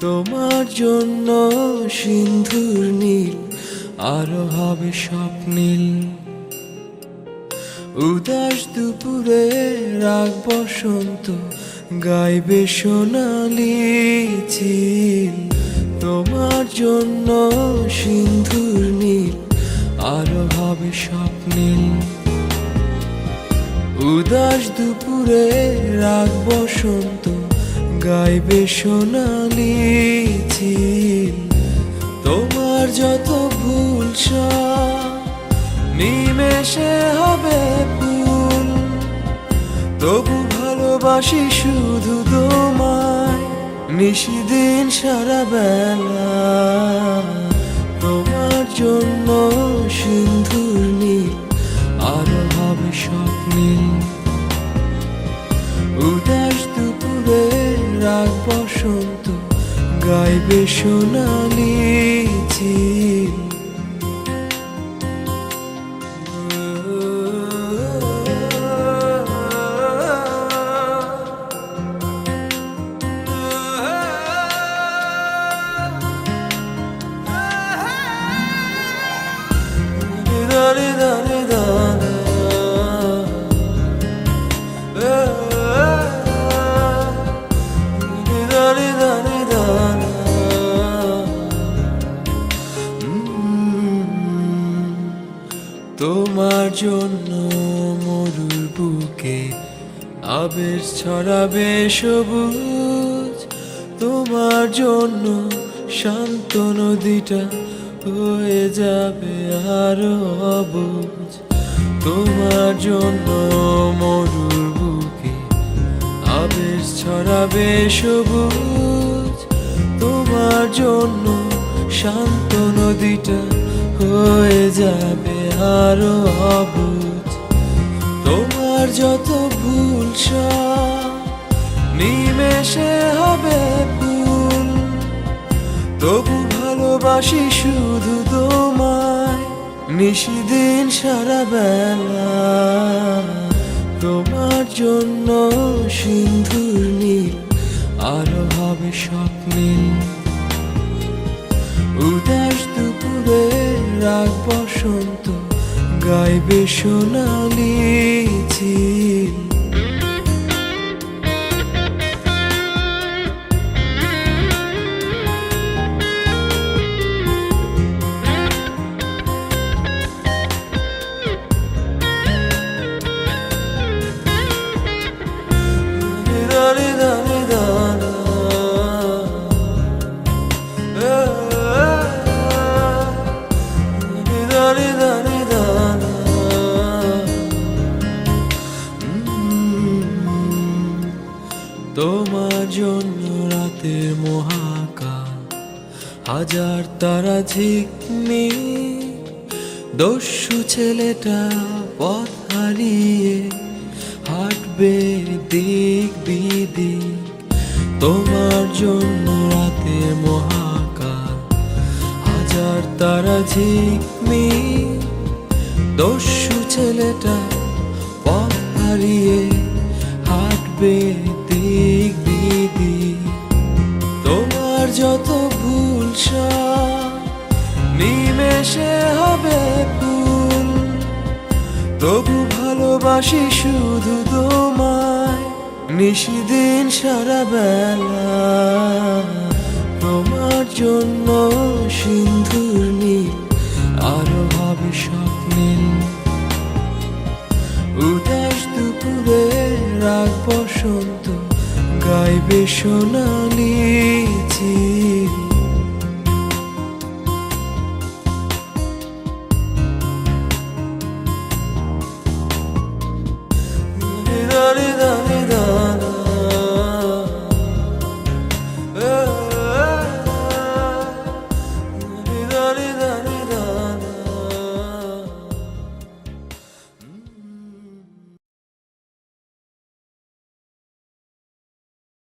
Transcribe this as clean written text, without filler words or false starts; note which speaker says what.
Speaker 1: তোমার জন্য সিন্ধুর নীল আরো হবে স্বপ্নীল। উদাস দুপুরে রাগ বসন্ত গাইবে সোনালি চিল। তোমার জন্য সিন্ধুর নীল আরো হবে স্বপ্নীল। উদাস দুপুরে রাগ বসন্ত গাইবে সোনালি চিল। তোমার যত ভুল সব নিমেষে হবে ফুল। তবু ভালোবাসি শুধু তোমায় নিশিদিন সারা বেলা। তোমার জন্য সিন্ধুর নীল আরো হবে স্বপ্নীল। উদাস দুপুরে রাগ বসন্ত গাইবে সোনালি চিল। তোমার জন্য মরুর বুকে আবেশ ছড়াবে সবুজ। তোমার জন্য শান্ত নদীটা হয়ে যাবে আরো অবুঝ। তোমার জন্য মরুর বুকে আবেশ ছড়াবে সবুজ। তোমার জন্য শান্ত নদীটা হয়ে যাবে আরো অবুঝ। তোমার যত ভুল সব নিমেষে হবে ফুল। তবু ভালোবাসি শুধু তোমায় নিশিদিন সারা বেলা। তোমার জন্য সিন্ধুর নীল আরো হবে স্বপ্নীল। উদাস দুপুরে রাগ বসন্ত গাইবে সোনালি চিল। তোমার জন্য রাতের মহাকাশ হাজার তারা ঝিকমিক। দস্যু ছেলেটা পথ হারিয়ে হাঁটবে দিক বিদিক। তোমার জন্য রাতের মহাকাশ হাজার তারা ঝিকমিক। দস্যু ছেলেটা পথ হারিয়ে হাঁটবে দিক বিদিক। তোমার যত ভুল সব নিমেষে হবে ফুল। তবু ভালোবাসি শুধু তোমায় নিশিদিন সারা বেলা। তোমার জন্য সিন্ধুর নীল আরো হবে স্বপ্নীল। উদাস দুপুরে রাগ বসন্ত গাইবে সোনালি চিল।